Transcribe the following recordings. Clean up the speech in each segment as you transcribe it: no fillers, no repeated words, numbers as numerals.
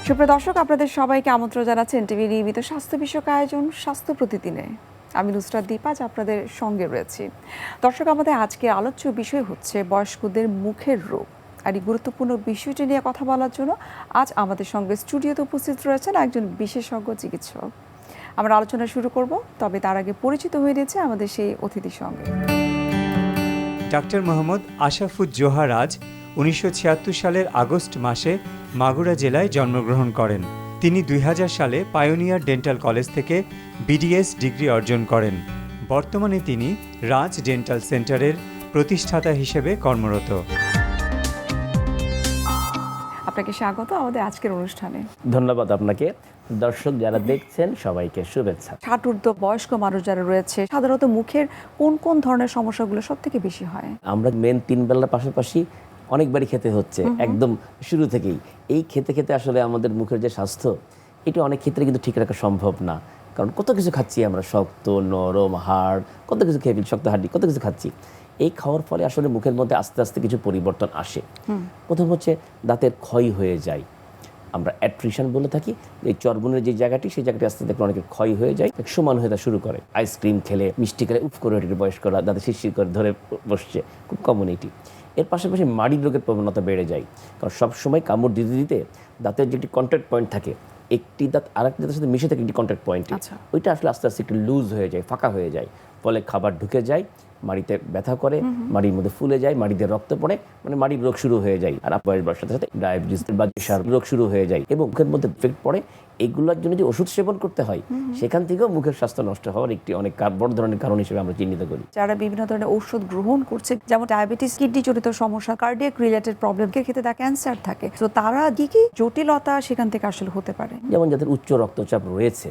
সুপ্রিয় দর্শক, আপনাদের সবাইকে আমন্ত্রণ জানাচ্ছেন টিভি নিয়মিত স্বাস্থ্য বিষয়ক আয়োজন স্বাস্থ্য প্রতিদিনে। আমি নুসরাত দীপা আপনাদের সঙ্গে রয়েছি। দর্শক, আমাদের আজকে আলোচ্য বিষয় হচ্ছে বয়স্কদের মুখের রোগ। আর এই গুরুত্বপূর্ণ বিষয়টি নিয়ে কথা বলার জন্য আজ আমাদের সঙ্গে স্টুডিওতে উপস্থিত রয়েছেন একজন বিশেষজ্ঞ চিকিৎসক। আমরা আলোচনা শুরু করব, তবে তার আগে পরিচিত হয়ে নিয়েছে আমাদের সেই অতিথির সঙ্গে। ডাক্তার মোহাম্মদ আশাফুজ্জোহা রাজ 1976 সালের আগস্ট মাসে মাগুরা জেলায় জন্মগ্রহণ করেন। তিনি 2000 সালে পায়োনিয়ার ডেন্টাল কলেজ থেকে বিডিএস ডিগ্রি অর্জন করেন। বর্তমানে তিনি রাজ ডেন্টাল সেন্টারের প্রতিষ্ঠাতা হিসেবে কর্মরত। আপনাকে স্বাগত আমাদের আজকের অনুষ্ঠানে। ধন্যবাদ আপনাকে। দর্শক যারা দেখছেন সবাইকে শুভেচ্ছা। 60 ঊর্ধ্ব বয়স্ক মানুষ যারা রয়েছে, সাধারণত মুখের কোন কোন ধরনের সমস্যাগুলো সব থেকে বেশি হয়? আমরা মেন 3 বেলার পাশাপাশি অনেকবারই খেতে হচ্ছে একদম শুরু থেকেই। এই খেতে খেতে আসলে আমাদের মুখের যে স্বাস্থ্য, এটা অনেক ক্ষেত্রে কিন্তু ঠিক রাখা সম্ভব না। কারণ কত কিছু খাচ্ছি আমরা, শক্ত নরম হাড়, কত কিছু খেয়ে শক্ত হাড্ডি, কত কিছু খাচ্ছি। এই খাওয়ার ফলে আসলে মুখের মধ্যে আস্তে আস্তে কিছু পরিবর্তন আসে। প্রথম হচ্ছে দাঁতের ক্ষয় হয়ে যায়, আমরা অ্যাট্রিশন বলে থাকি। এই চর্বণের যে জায়গাটি, সেই জায়গাটি আস্তে আস্তে অনেকের ক্ষয় হয়ে যায়, সমান হয়ে শুরু করে। আইসক্রিম খেলে, মিষ্টি খেলে উফ করে ওঠে, বয়স্করা দাঁতে শিরশির করে ধরে বসছে, খুব কমিউনিটি। এর পাশাপাশি মাড়ির রোগের প্রবণতা বেড়ে যায়, কারণ সবসময় কামড় দিতে দিতে দাঁতের যে একটি কন্ট্যাক্ট পয়েন্ট থাকে, একটি দাঁত আরেকটি দাঁতের সাথে মিশে থাকে একটি কন্ট্যাক্ট পয়েন্টে, ওইটা আসলে আস্তে আস্তে একটু লুজ হয়ে যায়, ফাঁকা হয়ে যায়। ফলে খাবার ঢুকে যায়, মাড়িতে ব্যথা করে, মাড়ির মধ্যে ফুলে যায়, মাড়িতে রক্ত পড়ে, মানে মাড়ির রোগ শুরু হয়ে যায়। আর বয়স বাড়ার সাথে সাথে ডায়াবেটিস বা প্রেশার রোগ শুরু হয়ে যায় এবং মুখের মধ্যে ইফেক্ট পড়ে। এগুলোর জন্য যে ওষুধ সেবন করতে হয়, সেখান থেকেও মুখের স্বাস্থ্য নষ্ট হওয়ার একটি অনেক বড় ধরনের কারণ হিসেবে আমরা চিহ্নিত করি। যারা বিভিন্ন ধরনের ঔষধ গ্রহণ করছে, যেমন ডায়াবেটিস, কিডনি জনিত সমস্যা, কার্ডিয়াক রিলেটেড প্রবলেম, ক্ষেত্রে তার ক্যান্সার থাকে, তো তারা কি কি জটিলতা সেখান থেকে আসলে হতে পারে? যেমন যাদের উচ্চ রক্তচাপ রয়েছে,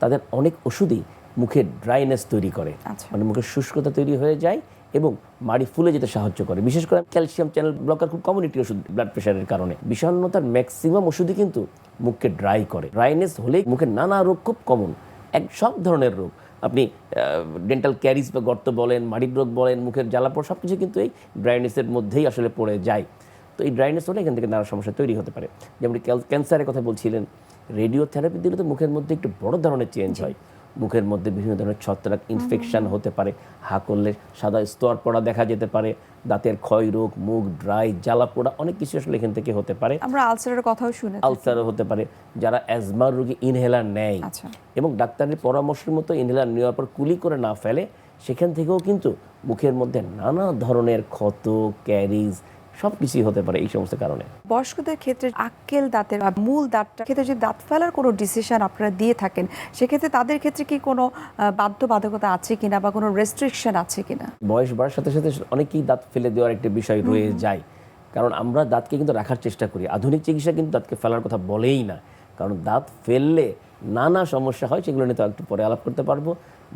তাদের অনেক ওষুধই মুখে ড্রাইনেস তৈরি করে, মানে মুখের শুষ্কতা তৈরি হয়ে যায় এবং মাড়ি ফুলে যেতে সাহায্য করে। বিশেষ করে ক্যালসিয়াম চ্যানেল ব্লকার খুব কমিউনিটি ওষুধ ব্লাড প্রেশারের কারণে। বিষণ্ণতার ম্যাক্সিমাম ওষুধই কিন্তু মুখকে ড্রাই করে। ড্রাইনেস হলেই মুখের নানা রোগ খুব কমন, সব ধরনের রোগ, আপনি ডেন্টাল ক্যারিজ বা গর্ত বলেন, মাড়ির রোগ বলেন, মুখের জ্বালাপোড়া, সব কিছু কিন্তু এই ড্রাইনেসের মধ্যেই আসলে পড়ে যায়। তো এই ড্রাইনেস হলে এখান থেকে নানা সমস্যা তৈরি হতে পারে। যেমন ক্যান্সারের কথা বলছিলেন, রেডিওথেরাপি দিলে তো মুখের মধ্যে একটু বড় ধরনের চেঞ্জ হয়। মুখের মধ্যে বিভিন্ন ধরনের ছত্রাক ইনফেকশন হতে পারে, হা করলে সাদা স্তর পড়া দেখা যেতে পারে, দাঁতের ক্ষয় রোগ, মুখ ড্রাই, জ্বালা পোড়া, অনেক কিছু আসলে এখান থেকে হতে পারে। আমরা আলসারের কথাও শুনে, আলসারও হতে পারে। যারা অ্যাজমার রোগী ইনহেলার নেয় এবং ডাক্তারের পরামর্শের মতো ইনহেলার নেওয়ার পর কুলি করে না ফেলে, সেখান থেকেও কিন্তু মুখের মধ্যে নানা ধরনের ক্ষত, ক্যারিজ, সব কিছুই হতে পারে এই সমস্ত কারণে। বয়স্কদের ক্ষেত্রে আক্কেল দাঁতের মূল দাঁতটা ক্ষেত্রে যদি দাঁত ফেলার কোনো ডিসিশন আপনারা দিয়ে থাকেন, সেক্ষেত্রে তাদের ক্ষেত্রে কি কোনো বাধ্যবাধকতা আছে কিনা বা কোনো রেস্ট্রিকশন আছে কিনা? বয়স বাড়ার সাথে সাথে অনেকেই দাঁত ফেলে দেওয়ার একটা বিষয় রয়ে যায়, কারণ আমরা দাঁতকে কিন্তু রাখার চেষ্টা করি। আধুনিক চিকিৎসা কিন্তু দাঁতকে ফেলার কথা বলেই না, কারণ দাঁত ফেললে নানা সমস্যা হয়, সেগুলো নিয়ে তো একটু পরে আলাপ করতে পারবো।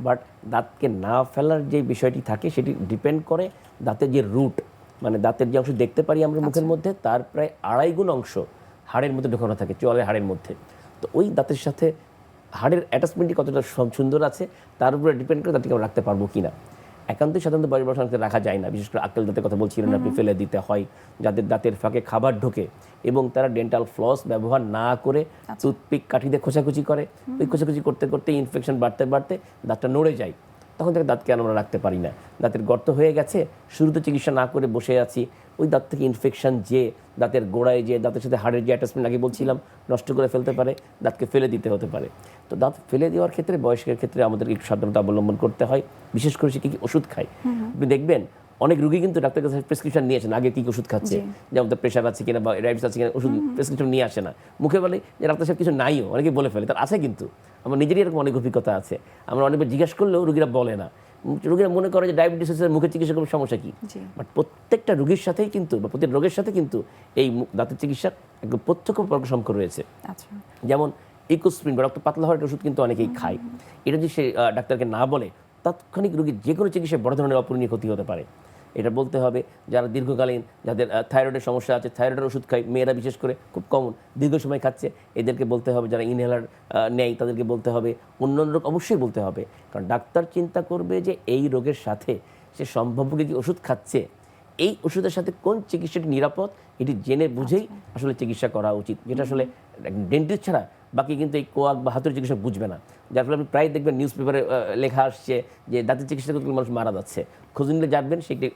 বাট দাঁতকে না ফেলার যে বিষয়টি থাকে, সেটি ডিপেন্ড করে দাঁতের যে রুট, মানে দাঁতের যে অংশ দেখতে পারি আমরা মুখের মধ্যে, তার প্রায় 2.5 গুণ অংশ হাড়ের মধ্যে ঢোকানো থাকে, চোয়ালের হাড়ের মধ্যে। তো ওই দাঁতের সাথে হাড়ের অ্যাটাচমেন্টটি কতটা সুন্দর আছে, তার উপরে ডিপেন্ড করে দাঁতকে আমরা রাখতে পারবো কিনা। একান্তই সাধারণত বয়স বাড়ার সাথে রাখা যায় না। বিশেষ করে আক্কেল দাঁতের কথা বলছিলেন আপনি, ফেলে দিতে হয়। যাদের দাঁতের ফাঁকে খাবার ঢোকে এবং তারা ডেন্টাল ফ্লস ব্যবহার না করে টুথপিক কাঠি দিয়ে খোঁচাখুচি করে, ওই খোঁচাখুচি করতে করতে ইনফেকশন বাড়তে বাড়তে দাঁতটা নড়ে যায়। তখন থেকে দাঁতকে আমরা রাখতে পারি না। দাঁতের গর্ত হয়ে গেছে, শুরুতে চিকিৎসা না করে বসে আছি, ওই দাঁত থেকে ইনফেকশন যে দাঁতের গোড়ায়, যে দাঁতের সাথে হাড়ের যে অ্যাটাচমেন্ট আগে বলছিলাম, নষ্ট করে ফেলতে পারে, দাঁতকে ফেলে দিতে হতে পারে। তো দাঁত ফেলে দেওয়ার ক্ষেত্রে বয়স্কের ক্ষেত্রে আমাদের একটু সাবধানতা অবলম্বন করতে হয়। বিশেষ করে সে কী কী ওষুধ খায়। আপনি দেখবেন অনেক রোগী কিন্তু ডাক্তারের কাছে প্রেসক্রিপশন নিয়ে আসেন, আগে কী ওষুধ খাচ্ছে, যেমন তার প্রেশার আছে কিনা বা ডায়াবেটিস আছে কিনা, ওষুধ প্রেসক্রিপশন নিয়ে আসে না। মুখে বলে যে ডাক্তার সাহেব কিছু নাইও, অনেকে বলে ফেলে, তার আছে কিন্তু। আমার নিজেরই এরকম অনেক অভিজ্ঞতা আছে। আমরা অনেকবার জিজ্ঞাসা করলেও রোগীরা বলে না। রোগীরা মনে করে যে ডায়াবেটিস হচ্ছে মুখের চিকিৎসা কোনো সমস্যা কি। বাট প্রত্যেকটা রোগীর সাথেই কিন্তু বা প্রত্যেক রোগের সাথে কিন্তু এই দাঁতের চিকিৎসার একদম প্রত্যক্ষ পরোক্ষ সম্পর্ক রয়েছে। যেমন ইকোস্প্রিন বা রক্ত পাতলা হওয়ার ওষুধ কিন্তু অনেকেই খায়। এটা যদি সে ডাক্তারকে না বলে, তাৎক্ষণিক রোগীর যে কোনো চিকিৎসায় বড় ধরনের অপূরণীয় ক্ষতি হতে পারে। এটা বলতে হবে। যারা দীর্ঘকালীন, যাদের থাইরয়েডের সমস্যা আছে, থাইরয়েডের ওষুধ খায়, মেয়েরা বিশেষ করে খুব কমন, দীর্ঘ সময় খাচ্ছে, এদেরকে বলতে হবে। যারা ইনহেলার নেয় তাদেরকে বলতে হবে। অন্যান্য রোগ অবশ্যই বলতে হবে, কারণ ডাক্তার চিন্তা করবে যে এই রোগের সাথে সে সম্ভাব্য কি ওষুধ খাচ্ছে, এই ওষুধের সাথে কোন চিকিৎসাটি নিরাপদ এটি জেনে বুঝেই আসলে চিকিৎসা করা উচিত, যেটা আসলে ডেন্টিস্ট ছাড়া বাকি কিন্তু এই কোয়াক বা হাতুড়ি চিকিৎসা বুঝবে না। যার ফলে আপনি প্রায় দেখবেন নিউজ পেপারে লেখা আসছে যে দাঁতের চিকিৎসা করতে মানুষ মারা যাচ্ছে, খোঁজ নিলে জানবেন সে একটি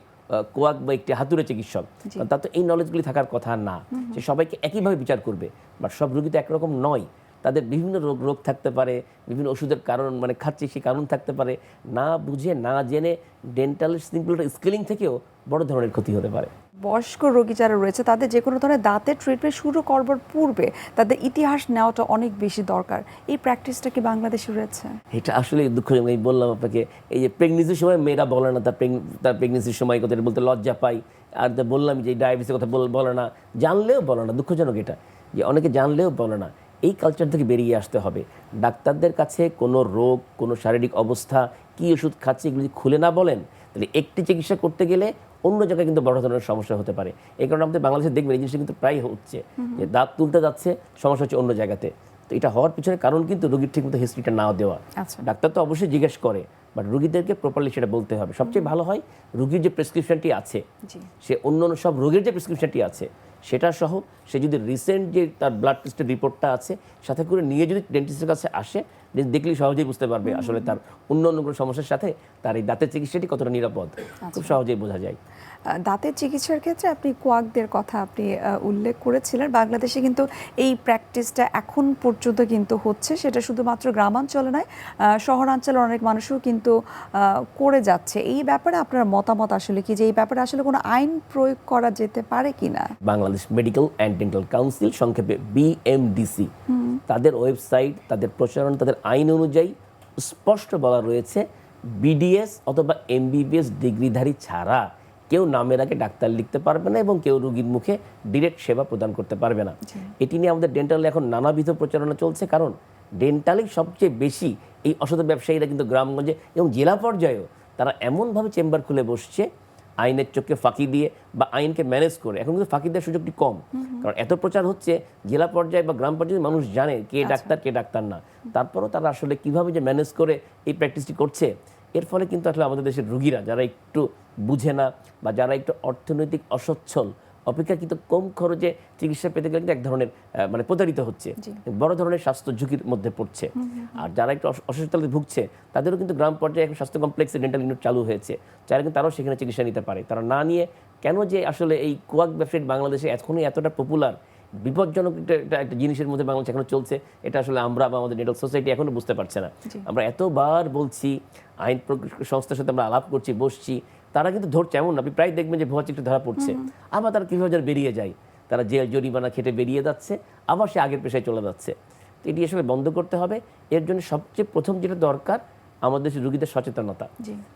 কোয়াক বা একটি হাতুড়ে চিকিৎসক। তার তো এই নলেজগুলি থাকার কথা না, সে সবাইকে একইভাবে বিচার করবে। বাট সব রোগী তো একরকম নয়, তাদের বিভিন্ন রোগ থাকতে পারে, বিভিন্ন ওষুধের কারণ মানে খাচ্ছে সেই কারণ থাকতে পারে। না বুঝে না জেনে ডেন্টাল সিম্পল স্কেলিং থেকেও বড় ধরনের ক্ষতি হতে পারে। বয়স্ক রোগী যারা রয়েছে তাদের যে কোনো ধরনের দাঁতের ট্রিটমেন্ট শুরু করবার পূর্বে তাদের ইতিহাস নেওয়াটা অনেক বেশি দরকার। এই প্র্যাকটিসটা কি বাংলাদেশে রয়েছে? এটা আসলে দুঃখজনক। আমি বললাম আপনাকে, এই যে প্রেগনেন্সির সময় মেয়েরা বলে না, তার প্রেগনেন্সির সময় কথা বলতে লজ্জা পাই। আর বললাম যে ডায়াবেটিসের কথা বলে না, জানলেও বলে না। দুঃখজনক এটা, যে অনেকে জানলেও বলে না। এই কালচার থেকে বেরিয়ে আসতে হবে। ডাক্তারদের কাছে কোনো রোগ, কোনো শারীরিক অবস্থা, কী ওষুধ খাচ্ছে এগুলো যদি খুলে না বলেন, তাহলে একটি চিকিৎসা করতে গেলে অন্য জায়গায় কিন্তু বড় ধরনের সমস্যা হতে পারে। এই কারণে আমাদের বাংলাদেশে দেখবেন এই জিনিসটা কিন্তু প্রায় হচ্ছে, যে দাঁত তুলতে যাচ্ছে, সমস্যা হচ্ছে অন্য জায়গাতে। তো এটা হওয়ার পিছনে কারণ কিন্তু রোগীর ঠিকমতো হিস্ট্রিটা না দেওয়া। ডাক্তার তো অবশ্যই জিজ্ঞেস করে, বাট রোগীদেরকে প্রপারলি সেটা বলতে হবে। সবচেয়ে ভালো হয় রোগীর যে প্রেসক্রিপশনটি আছে, সে অন্য সব রোগের যে প্রেসক্রিপশনটি আছে সেটা সহ সে যদি রিসেন্ট যে তার ব্লাড টেস্টের রিপোর্টটা আছে সাথে করে নিয়ে যদি ডেন্টিস্টের কাছে আসে, দেখলেই সহজেই বুঝতে পারবে আসলে তার অন্য কোনো সমস্যার সাথে তার এই দাঁতের চিকিৎসাটি কতটা নিরাপদ, খুব সহজেই বোঝা যায়। দাঁতের চিকিৎসার ক্ষেত্রে আপনি কোয়াকদের কথা আপনি উল্লেখ করেছিলেন। বাংলাদেশে কিন্তু এই প্র্যাকটিসটা এখন পর্যন্ত কিন্তু হচ্ছে, সেটা শুধুমাত্র গ্রামাঞ্চলে নয়, শহরাঞ্চলের অনেক মানুষও কিন্তু করে যাচ্ছে। এই ব্যাপারে আপনার মতামত আসলে কি, যে এই ব্যাপারে আসলে কোনো আইন প্রয়োগ করা যেতে পারে কিনা? Bangladesh medical and dental council, সংক্ষেপে BMDC, তাদের ওয়েবসাইট, তাদের প্রচারণ, তাদের আইন অনুযায়ী স্পষ্ট বলা রয়েছে BDS অথবা MBBS ডিগ্রিধারী ছাড়া কেউ নামের আগে ডাক্তার লিখতে পারবে না এবং কেউ রোগীর মুখে ডিরেক্ট সেবা প্রদান করতে পারবে না। এটি নিয়ে আমাদের ডেন্টালে এখন নানাবিধ প্রচারণা চলছে, কারণ ডেন্টালে সবচেয়ে বেশি এই অসাধু ব্যবসায়ীরা কিন্তু গ্রামগঞ্জে এবং জেলা পর্যায়েও তারা এমনভাবে চেম্বার খুলে বসছে আইনের চোখে ফাঁকি দিয়ে বা আইনকে ম্যানেজ করে। এখন কিন্তু ফাঁকি দেওয়ার সুযোগটি কম, কারণ এত প্রচার হচ্ছে জেলা পর্যায়ে বা গ্রাম পর্যায়ে মানুষ জানে কে ডাক্তার কে ডাক্তার না। তারপরও তারা আসলে কিভাবে যে ম্যানেজ করে এই প্র্যাকটিসটি করছে, এর ফলে কিন্তু আসলে আমাদের দেশের রোগীরা যারা একটু বুঝে না বা যারা একটু অর্থনৈতিক অসচ্ছল, অপেক্ষাকৃত কম খরচে চিকিৎসা পেতে গেলে কিন্তু এক ধরনের মানে প্রতারিত হচ্ছে, বড় ধরনের স্বাস্থ্য ঝুঁকির মধ্যে পড়ছে। আর যারা একটু অসুস্থতায় ভুগছে তাদেরও কিন্তু গ্রাম পর্যায়ে এখন স্বাস্থ্য কমপ্লেক্সে ডেন্টাল ইউনিট চালু হয়েছে, চাইলে কিন্তু তারাও সেখানে চিকিৎসা নিতে পারে। তারা না নিয়ে কেন যে আসলে এই কোয়াক ব্যবসায়ী বাংলাদেশে এখনই এতটা পপুলার, বিপজ্জনক একটা জিনিসের মধ্যে বাংলাদেশ এখনো চলছে, এটা আসলে আমরা বা আমাদের ডেন্টাল সোসাইটি এখনো বুঝতে পারছে না। আমরা এতবার বলছি, আইন সংস্থার সাথে আমরা আলাপ করছি, বসছি, তারা কিন্তু ধরছে এমন না। আপনি প্রায় দেখবেন যে ভুয়া চিকিৎসা ধরা পড়ছে, আবার তারা কীভাবে যেন বেরিয়ে যায়, তারা জেল জরিমানা খেটে বেরিয়ে যাচ্ছে, আবার সে আগের পেশায় চলে যাচ্ছে। তো এটি আসলে বন্ধ করতে হবে। এর জন্য সবচেয়ে প্রথম যেটা দরকার আমাদের দেশের রোগীদের সচেতনতা।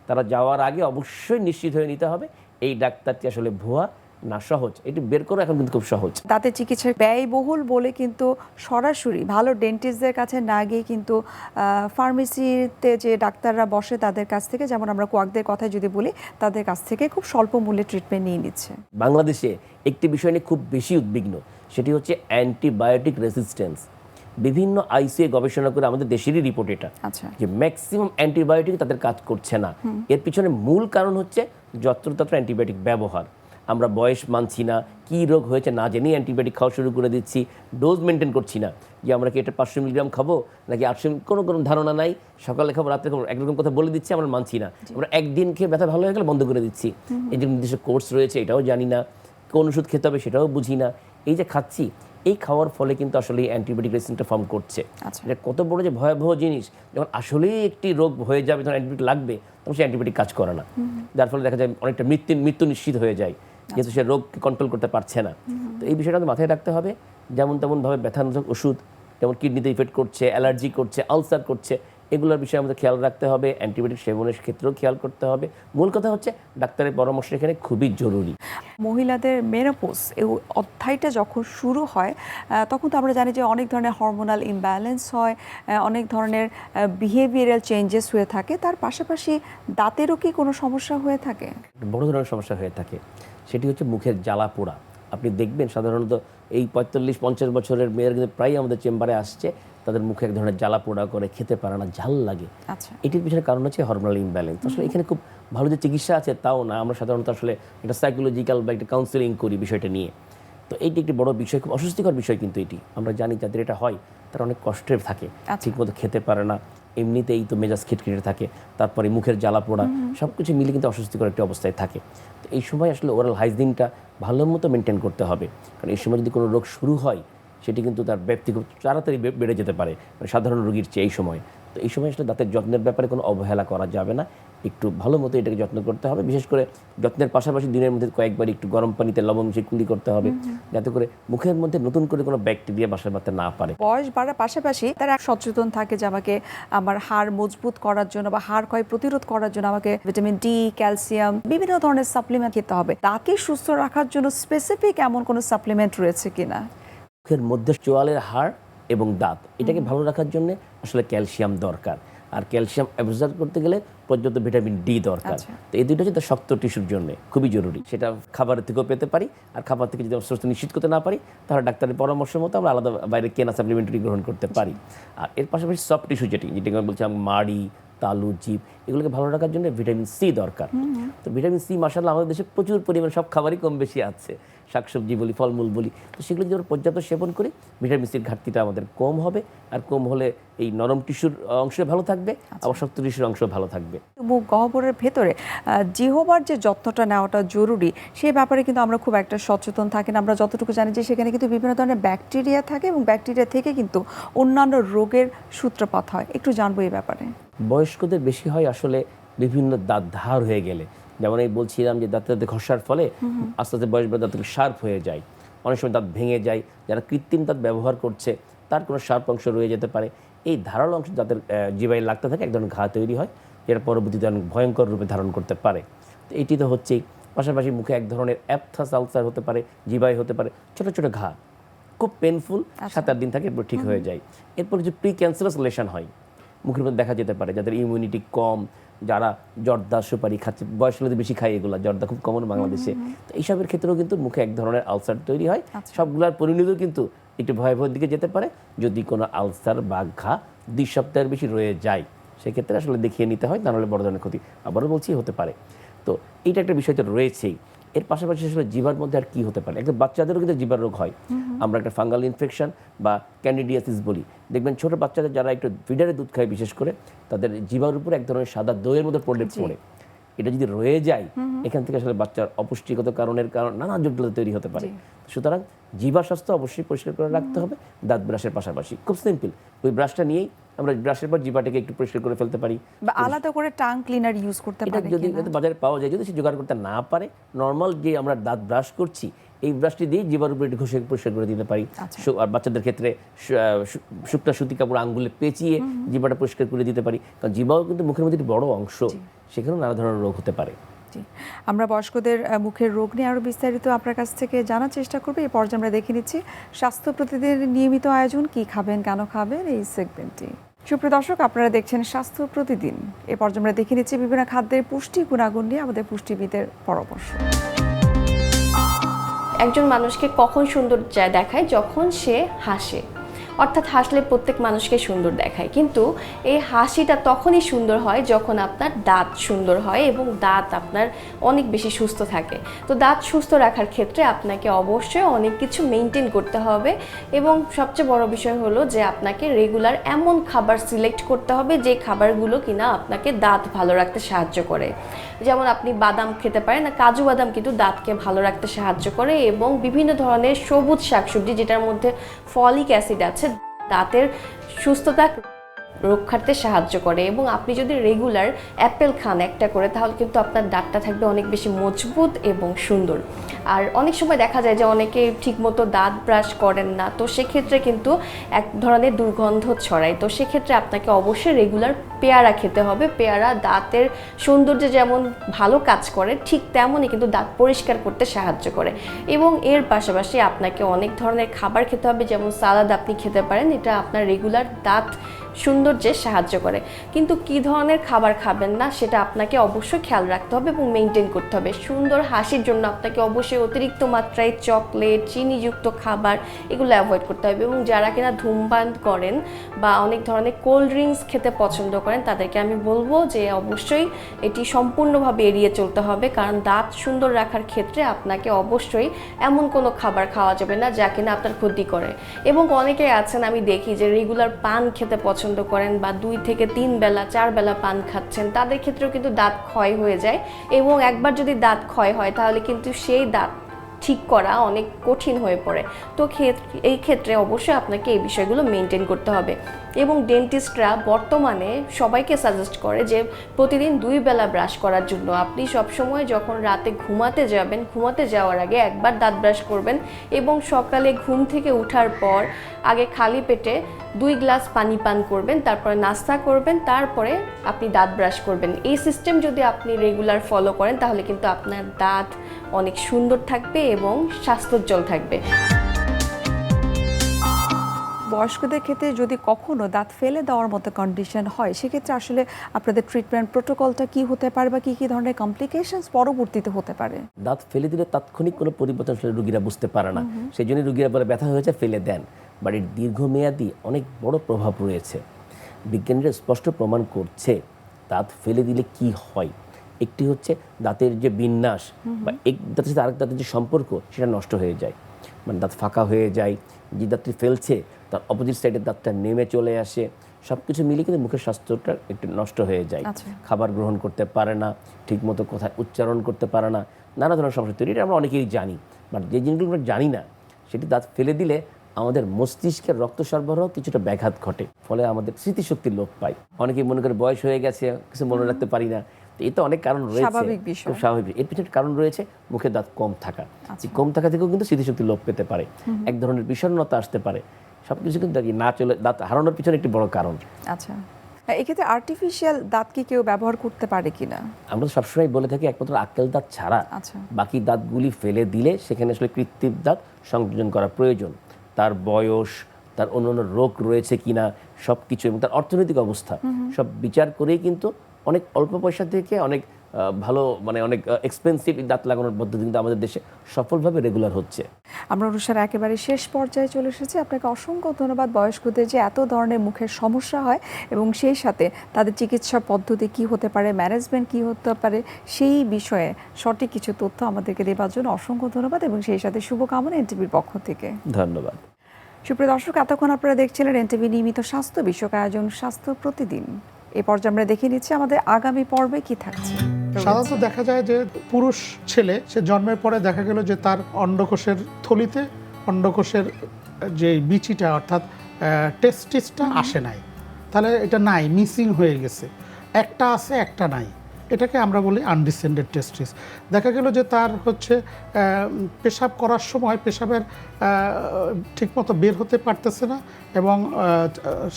তারা যাওয়ার আগে অবশ্যই নিশ্চিত হয়ে নিতে হবে এই ডাক্তারটি আসলে ভুয়া না সহজ, এটি বের করা এখন কিন্তু খুব সহজ। দাঁতের চিকিৎসা ব্যয়বহুল বলে কিন্তু সরাসরি ভালো ডেন্টিস্টদের কাছে না গিয়ে কিন্তু ফার্মেসিতে যে ডাক্তাররা বসে তাদের কাছ থেকে, যেমন আমরা কোয়াকদের কথা যদি বলি, তাদের কাছ থেকে খুব স্বল্প মূল্যে ট্রিটমেন্ট নিয়ে নিচ্ছে। বাংলাদেশে একটি বিষয় নিয়ে খুব বেশি উদ্বিগ্ন, সেটি হচ্ছে অ্যান্টিবায়োটিক রেসিস্ট্যান্স। বিভিন্ন আইসিএ গবেষণা করে আমাদের দেশেরই রিপোর্ট এটা, যে ম্যাক্সিমাম অ্যান্টিবায়োটিক তাদের কাজ করছে না। এর পিছনে মূল কারণ হচ্ছে যত্রতত্র অ্যান্টিবায়োটিক ব্যবহার। আমরা বয়স মানছি না, কী রোগ হয়েছে না জেনেই অ্যান্টিবায়োটিক খাওয়া শুরু করে দিচ্ছি, ডোজ মেনটেন করছি না, যে আমরা কি এটা 500 মিলিগ্রাম খাবো নাকি 800, কোনো ধারণা নাই, সকালে খাবো রাত্রে খাবো, একরকম কথা বলে দিচ্ছি, আমরা মানছি না। আমরা একদিন খেয়ে ব্যথা ভালো হয়ে গেলে বন্ধ করে দিচ্ছি। এই যে নির্দিষ্ট কোর্স রয়েছে এটাও জানি না, কোন ওষুধ খেতে হবে সেটাও বুঝি না। এই যে খাচ্ছি, এই খাওয়ার ফলে কিন্তু আসলে অ্যান্টিবায়োটিক রেজিস্ট্যান্সটা ফর্ম করছে। এটা কত বড় যে ভয়াবহ জিনিস, যখন আসলেই একটি রোগ হয়ে যাবে তখন অ্যান্টিবায়োটিক লাগবে, তখন সে অ্যান্টিবায়োটিক কাজ করে না, যার ফলে দেখা যায় অনেকটা মৃত্যু নিশ্চিত হয়ে যায়, যেহেতু সে রোগকে কন্ট্রোল করতে পারছে না। তো এই বিষয়টা মাথায় রাখতে হবে। যেমন তেমনভাবে ব্যথানাশক ওষুধ, যেমন কিডনিতে ইফেক্ট করছে, অ্যালার্জি করছে, আলসার করছে, এগুলোর বিষয়ে আমাদের খেয়াল রাখতে হবে। অ্যান্টিবায়োটিক সেবনের ক্ষেত্রেও খেয়াল করতে হবে। মূল কথা হচ্ছে ডাক্তারের পরামর্শ এখানে খুবই জরুরি। মহিলাদের মেনোপজ এই অধ্যায়টা যখন শুরু হয় তখন তো আমরা জানি যে অনেক ধরনের হরমোনাল ইমব্যালেন্স হয়, অনেক ধরনের বিহেভিয়ারাল চেঞ্জেস হয়ে থাকে। তার পাশাপাশি দাঁতেরও কি কোনো সমস্যা হয়ে থাকে? বড় ধরনের সমস্যা হয়ে থাকে, সেটি হচ্ছে মুখের জ্বালা পোড়া। আপনি দেখবেন সাধারণত এই 45-50 বছরের মেয়েরা কিন্তু প্রায় আমাদের চেম্বারে আসছে, তাদের মুখে এক ধরনের জ্বালা পোড়া করে, খেতে পারে না, ঝাল লাগে। এটির পিছনে কারণ হচ্ছে হরমোনাল ইমব্যালেন্স। আসলে এখানে খুব ভালো যে চিকিৎসা আছে তাও না, আমরা সাধারণত আসলে একটা সাইকোলজিক্যাল বা একটা কাউন্সেলিং করি বিষয়টা নিয়ে। তো এইটি একটি বড় বিষয়, খুব অস্বস্তিকর বিষয় কিন্তু এটি। আমরা জানি যাদের এটা হয় তারা অনেক কষ্টের থাকে, ঠিকমতো খেতে পারে না, এমনিতেই তো মেজাজ খিটখিটে থাকে, তারপরে মুখের জ্বালা পোড়া সব কিছু মিলে কিন্তু অস্বস্তিকর একটি অবস্থায় থাকে। তো এই সময় আসলে ওরাল হাইজিনটা ভালো মতো মেনটেন করতে হবে, কারণ এই সময় যদি কোনো রোগ শুরু হয় সেটি কিন্তু তার ব্যাপ্তি খুব তাড়াতাড়ি বেড়ে যেতে পারে, মানে সাধারণ রোগীর চেয়ে এই সময়। তো এই সময় আসলে দাঁতের যত্নের ব্যাপারে কোনো অবহেলা করা যাবে না, একটু ভালো মতো এটাকে যত্ন করতে হবে। বিশেষ করে যত্নের পাশাপাশি দিনের মধ্যে কয়েকবার একটু গরম পানিতে লবণ মিশিয়ে কুলি করতে হবে, যাতে করে মুখের মধ্যে নতুন করে কোনো ব্যাকটেরিয়া বাসা বাঁধতে না পারে। বয়স বাড়ার পাশাপাশি তারা সচেতন থাকে যে আমাকে আমার হাড় মজবুত করার জন্য বা হাড় ক্ষয় প্রতিরোধ করার জন্য আমাকে ভিটামিন ডি, ক্যালসিয়াম, বিভিন্ন ধরনের সাপ্লিমেন্ট খেতে হবে। দাঁতকে সুস্থ রাখার জন্য স্পেসিফিক এমন কোনো সাপ্লিমেন্ট রয়েছে কিনা? মুখের মধ্যে চোয়ালের হাড় এবং দাঁত এটাকে ভালো রাখার জন্য আসলে ক্যালসিয়াম দরকার, আর ক্যালসিয়াম অ্যাবজর্ব করতে গেলে পর্যাপ্ত ভিটামিন ডি দরকার। তো এই দুইটা হচ্ছে শক্ত টিস্যুর জন্য খুবই জরুরি। সেটা খাবারের থেকেও পেতে পারি, আর খাবার থেকে যদি অস্বস্তি নিশ্চিত করতে না পারি তাহলে ডাক্তারের পরামর্শ মতো আমরা আলাদা বাইরে কেনা সাপ্লিমেন্টারি গ্রহণ করতে পারি। আর এর পাশাপাশি সফট টিস্যু যেটাকে আমি বলছিলাম মাড়ি, তালু, জিভ, এগুলোকে ভালো রাখার জন্য ভিটামিন সি দরকার। তো ভিটামিন সি মাশাআল্লাহ আমাদের দেশে প্রচুর পরিমাণে সব খাবারই কম বেশি আছে, শাকসবজি বলি, ফলমূল বলি। তো সেগুলো যদি আমরা পর্যাপ্ত সেবন করি ভিটামিন সির ঘাটতিটা আমাদের কম হবে, আর কম হলে এই নরম টিস্যুর অংশ ভালো থাকবে, আবার শক্ত টিস্যুর অংশ ভালো থাকবে। মুখ গহ্বরের ভেতরে জিহ্বার যে যত্নটা নেওয়াটা জরুরি, সেই ব্যাপারে কিন্তু আমরা খুব একটা সচেতন থাকি না। আমরা যতটুকু জানি যে সেখানে কিন্তু বিভিন্ন ধরনের ব্যাকটেরিয়া থাকে এবং ব্যাকটেরিয়া থেকে কিন্তু অন্যান্য রোগের সূত্রপাত হয়। একটু জানবো এই ব্যাপারে। বয়স্কদের বেশি হয় আসলে বিভিন্ন দাঁত ধার হয়ে গেলে, যেমন এই বলছিলাম যে দাঁতে ঘষার ফলে আস্তে আস্তে বয়স বাড়ে দাঁতগুলো শার্প হয়ে যায়, অনেক সময় দাঁত ভেঙে যায়। যারা কৃত্রিম দাঁত ব্যবহার করছে তার কোনো শার্প অংশ রয়ে যেতে পারে। এই ধারালো অংশ দাঁতের জিভায় লাগতে থাকে, এক ধরনের ঘা তৈরি হয়, যেটা পরবর্তীতে অনেক ভয়ঙ্কর রূপে ধারণ করতে পারে। তো এটি তো হচ্ছেই, পাশাপাশি মুখে এক ধরনের অ্যাপথাস আলসার হতে পারে, জিভায় হতে পারে ছোট ছোট ঘা, খুব পেনফুল, 7-8 দিন থাকে, এরপর ঠিক হয়ে যায়। এরপর যে প্রি ক্যান্সারাস লেশন হয় মুখের মধ্যে দেখা যেতে পারে, যাদের ইমিউনিটি কম, যারা জর্দা সুপারি খাচ্ছে, বয়স হলে বেশি খায় এগুলো, জর্দা খুব কমন বাংলাদেশে। তো এইসবের ক্ষেত্রেও কিন্তু মুখে এক ধরনের আলসার তৈরি হয়। সবগুলোর পরিণতিও কিন্তু একটু ভয়াবহ দিকে যেতে পারে যদি কোনো আলসার বা ঘা 2 সপ্তাহের বেশি রয়ে যায়। সেক্ষেত্রে আসলে দেখিয়ে নিতে হয়, নাহলে বড় ধরনের ক্ষতি আবারও বলছি হতে পারে। তো এইটা একটা বিষয় তো রয়েছেই। এর পাশাপাশি আসলে জিভার মধ্যে আর কি হতে পারে, একটা বাচ্চাদেরও কিন্তু জিভার রোগ হয়। আমরা একটা ফাঙ্গাল ইনফেকশন বা ক্যান্ডিডিয়াসিস বলি, দেখবেন ছোট বাচ্চাদের যারা একটু ফিডারে দুধ খায় বিশেষ করে, তাদের জিভার উপর এক ধরনের সাদা দইয়ের মধ্যে প্রলেপ পড়ে। এটা যদি রয়ে যায় এখান থেকে আসলে বাচ্চার অপুষ্টিগত কারণ নানা জটিলতা তৈরি হতে পারে। সুতরাং জিভার স্বাস্থ্য অবশ্যই পরিষ্কার করে রাখতে হবে দাঁত ব্রাশের পাশাপাশি। খুব সিম্পল, ওই ব্রাশটা নিয়েই আমরা ব্রাশের পর জিভাটাকে একটু পরিষ্কার করে ফেলতে পারি, বা আলাদা করে টাং ক্লিনার ইউজ করতে পারি। যদি বাজারে পাওয়া যায়, যদি সে জোগাড় করতে না পারে, নর্মাল যে আমরা দাঁত ব্রাশ করছি এই ব্রাশটি দিয়ে জিভার উপরে একটু ঘষে পরিষ্কার করে দিতে পারি। আর বাচ্চাদের ক্ষেত্রে শুকনা সুতি কাপড় আঙ্গুলে পেঁচিয়ে জিভাটা পরিষ্কার করে দিতে পারি, কারণ জিভাও কিন্তু মুখের মধ্যে একটি বড় অংশ, সেখানেও নানা ধরনের রোগ হতে পারে। আমরা বয়স্কদের মুখের রোগ নিয়ে আরও বিস্তারিত আপনার কাছ থেকে জানার চেষ্টা করবো। এই পর্যায়ে আমরা দেখে নিচ্ছি স্বাস্থ্য প্রতিদিনের নিয়মিত আয়োজন, কি খাবেন, কেন খাবেন, এই সেগমেন্টটি। সুপ্রিয় দর্শক, আপনারা দেখছেন স্বাস্থ্য প্রতিদিন। এই পর্যায়ে আমরা দেখে নিচ্ছি বিভিন্ন খাদ্যের পুষ্টি গুণাগুণ নিয়ে আমাদের পুষ্টিবিদের পরামর্শ। একজন মানুষকে কখন সুন্দর দেখায়? যখন সে হাসে, অর্থাৎ হাসলে প্রত্যেক মানুষকে সুন্দর দেখায়, কিন্তু এই হাসিটা তখনই সুন্দর হয় যখন আপনার দাঁত সুন্দর হয় এবং দাঁত আপনার অনেক বেশি সুস্থ থাকে। তো দাঁত সুস্থ রাখার ক্ষেত্রে আপনাকে অবশ্যই অনেক কিছু মেনটেন করতে হবে, এবং সবচেয়ে বড় বিষয় হলো যে আপনাকে রেগুলার এমন খাবার সিলেক্ট করতে হবে যে খাবারগুলো কিনা আপনাকে দাঁত ভালো রাখতে সাহায্য করে। যেমন আপনি বাদাম খেতে পারেন, কাজু বাদাম কিন্তু দাঁতকে ভালো রাখতে সাহায্য করে, এবং বিভিন্ন ধরনের সবুজ শাকসবজি যেটার মধ্যে ফলিক অ্যাসিড আছে দাঁতের সুস্থতা রক্ষার্থে সাহায্য করে। এবং আপনি যদি রেগুলার অ্যাপেল খান একটা করে, তাহলে কিন্তু আপনার দাঁতটা থাকবে অনেক বেশি মজবুত এবং সুন্দর। আর অনেক সময় দেখা যায় যে অনেকে ঠিকমতো দাঁত ব্রাশ করেন না, তো সেক্ষেত্রে কিন্তু এক ধরনের দুর্গন্ধ ছড়ায়। তো সেক্ষেত্রে আপনাকে অবশ্যই রেগুলার পেয়ারা খেতে হবে। পেয়ারা দাঁতের সৌন্দর্যে যেমন ভালো কাজ করে, ঠিক তেমনই কিন্তু দাঁত পরিষ্কার করতে সাহায্য করে। এবং এর পাশাপাশি আপনাকে অনেক ধরনের খাবার খেতে হবে, যেমন সালাদ আপনি খেতে পারেন, এটা আপনার রেগুলার দাঁত সৌন্দর্যে সাহায্য করে। কিন্তু কী ধরনের খাবার খাবেন না সেটা আপনাকে অবশ্যই খেয়াল রাখতে হবে এবং মেনটেন করতে হবে। সুন্দর হাসির জন্য আপনাকে অবশ্যই অতিরিক্ত মাত্রায় চকলেট, চিনিযুক্ত খাবার এগুলো অ্যাভয়েড করতে হবে। এবং যারা কিনা ধূমপান করেন বা অনেক ধরনের কোল্ড ড্রিঙ্কস খেতে পছন্দ করেন তাদেরকে আমি বলবো যে অবশ্যই এটি সম্পূর্ণভাবে এড়িয়ে চলতে হবে, কারণ দাঁত সুন্দর রাখার ক্ষেত্রে আপনাকে অবশ্যই এমন কোনো খাবার খাওয়া যাবে না যা কিনা আপনার ক্ষতি করে। এবং অনেকে আছেন আমি দেখি যে রেগুলার পান খেতে পছন্দ করেন বা 2 থেকে 3 বেলা 4 বেলা পান খাচ্ছেন, তাদের ক্ষেত্রেও কিন্তু দাঁত ক্ষয় হয়ে যায়। এবং একবার যদি দাঁত ক্ষয় হয় তাহলে কিন্তু সেই দাঁত ঠিক করা অনেক কঠিন হয়ে পড়ে। তো এই ক্ষেত্রে অবশ্যই আপনাকে এই বিষয়গুলো মেনটেন করতে হবে। এবং ডেন্টিস্টরা বর্তমানে সবাইকে সাজেস্ট করে যে প্রতিদিন 2 বেলা ব্রাশ করার জন্য। আপনি সবসময় যখন রাতে ঘুমাতে যাবেন, ঘুমাতে যাওয়ার আগে একবার দাঁত ব্রাশ করবেন এবং সকালে ঘুম থেকে ওঠার পর আগে খালি পেটে 2 গ্লাস পানি পান করবেন, তারপরে নাস্তা করবেন, তারপরে আপনি দাঁত ব্রাশ করবেন। এই সিস্টেম যদি আপনি রেগুলার ফলো করেন তাহলে কিন্তু আপনার দাঁত অনেক সুন্দর থাকবে এবং স্বাস্থ্যোজ্জ্বল থাকবে। বয়স্কদের ক্ষেত্রে যদি কখনো দাঁত ফেলে দেওয়ার মতো কন্ডিশন হয়, সেক্ষেত্রে আসলে আপনাদের ট্রিটমেন্ট প্রোটোকলটা কি হতে পারে বা কি ধরনের কমপ্লিকেশনস পরবর্তীতে হতে পারে? দাঁত ফেলে দিলে তাৎক্ষণিক কোনো পরিবর্তন আসলে রুগীরা বুঝতে পারে না, সেই জন্য রুগীরা বলে ব্যথা হয়েছে ফেলে দেন। বাট এর দীর্ঘমেয়াদী অনেক বড় প্রভাব রয়েছে। বিজ্ঞানীরা স্পষ্ট প্রমাণ করছে দাঁত ফেলে দিলে কি হয়। একটি হচ্ছে দাঁতের যে বিন্যাস বা এক দাঁতের সাথে আরেক দাঁতের যে সম্পর্ক সেটা নষ্ট হয়ে যায়, মানে দাঁত ফাঁকা হয়ে যায়। যে দাঁতটি ফেলছে তার অপোজিট সাইডের দাঁতটা নেমে চলে আসে। সব কিছু মিলিয়ে কিন্তু মুখের স্বাস্থ্যটা একটু নষ্ট হয়ে যায়। খাবার গ্রহণ করতে পারে না, ঠিকমতো কোথায় উচ্চারণ করতে পারে না, নানা ধরনের সমস্যা তৈরি। এটা আমরা অনেকেই জানি, বাট যে জিনিসগুলো আমরা জানি না সেটি দাঁত ফেলে দিলে আমাদের মস্তিষ্কের রক্ত সরবরাহ কিছুটা ব্যাঘাত ঘটে, ফলে আমাদের স্মৃতিশক্তি লোপ পায়। অনেকেই মনে করে বয়স হয়ে গেছে, কিছু মনে রাখতে পারি না। এই তো অনেক কারণ রয়েছে, খুব স্বাভাবিক। এর পিছনে কারণ রয়েছে মুখের দাঁত কম থাকা। কম থাকা থেকেও কিন্তু স্মৃতিশক্তি লোপ পেতে পারে, এক ধরনের বিষণ্ণতা আসতে পারে। সবকিছু কিন্তু না চলে দাঁত হারানোর পিছনে একটি বড় কারণ। আচ্ছা, এক্ষেত্রে আর্টিফিশিয়াল দাঁত কি কেউ ব্যবহার করতে পারে কিনা? আমরা তো সবসময় বলে থাকি একমাত্র আক্কেল দাঁত ছাড়া বাকি দাঁতগুলি ফেলে দিলে সেখানে আসলে কৃত্রিম দাঁত সংযোজন করা প্রয়োজন। তার বয়স, তার অন্যান্য রোগ রয়েছে কিনা সব কিছু এবং তার অর্থনৈতিক অবস্থা সব বিচার করেই কিন্তু অনেক অল্প পয়সা থেকে অনেক ভালো, মানে অনেক এক্সপেন্সিভ দাঁত লাগানোর পদ্ধতি কিন্তু আমাদের দেশে সফলভাবে রেগুলার হচ্ছে। আমরা অনুষ্ঠানের একেবারে শেষ পর্যায়ে চলে এসেছি। আপনাকে অসংখ্য ধন্যবাদ। বয়স্কদের যে এত ধরনের মুখের সমস্যা হয় এবং সেই সাথে তাদের চিকিৎসা পদ্ধতি কি হতে পারে, ম্যানেজমেন্ট কি হতে পারে, সেই বিষয়ে সঠিক কিছু তথ্য আমাদেরকে দেওয়ার জন্য অসংখ্য ধন্যবাদ এবং সেই সাথে শুভকামনা এনটিভির পক্ষ থেকে। ধন্যবাদ। সুপ্রিয় দর্শক, এতক্ষণ আপনারা দেখছিলেন এনটিভি নিয়মিত স্বাস্থ্য বিষয়ক আয়োজন স্বাস্থ্য প্রতিদিন। এই পর্যায়ে আমরা দেখে নিচ্ছি আমাদের আগামী পর্বে কি থাকছে। সাধারণত দেখা যায় যে পুরুষ ছেলে সে জন্মের পরে দেখা গেল যে তার অন্ডকোষের থলিতে অন্ডকোষের যে বিচিটা অর্থাৎ টেস্টিসটা আসে নাই, তাহলে এটা নাই, মিসিং হয়ে গেছে। একটা আছে একটা নাই, এটাকে আমরা বলি আনডিসেন্ডেড টেস্টিস। দেখা গেল যে তার হচ্ছে পেশাব করার সময় পেশাবের ঠিকমতো বের হতে পারতেছে না এবং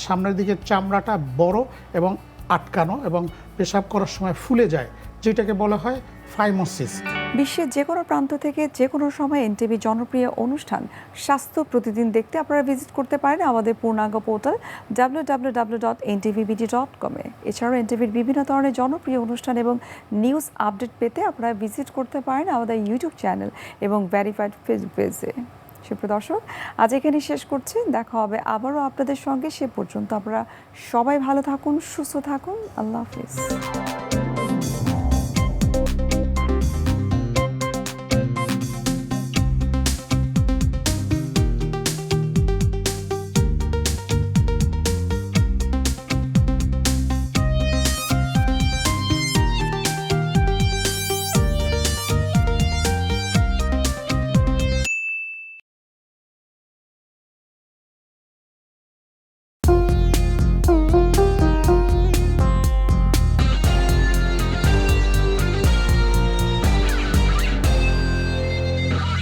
সামনের দিকে চামড়াটা বড় এবং আটকানো এবং পেশাব করার সময় ফুলে যায়, যেটাকে বলা হয় ফাইমোসিস। বিশ্বের যে কোনো প্রান্ত থেকে যে কোনো সময় এনটিভি জনপ্রিয় অনুষ্ঠান স্বাস্থ্য প্রতিদিন দেখতে আপনারা ভিজিট করতে পারেন আমাদের পূর্ণাঙ্গ পোর্টাল www.ntvbd.com এ। এছাড়াও এনটিভির বিভিন্ন ধরনের জনপ্রিয় অনুষ্ঠান এবং নিউজ আপডেট পেতে আপনারা ভিজিট করতে পারেন আমাদের ইউটিউব চ্যানেল এবং ভেরিফাইড ফেসবুক পেজে। সুপ্রিয় দর্শক, আজ এখানে শেষ করছি। দেখা হবে আবারও আপনাদের সঙ্গে। সে পর্যন্ত আপনারা সবাই ভালো থাকুন, সুস্থ থাকুন। আল্লাহ হাফিজ।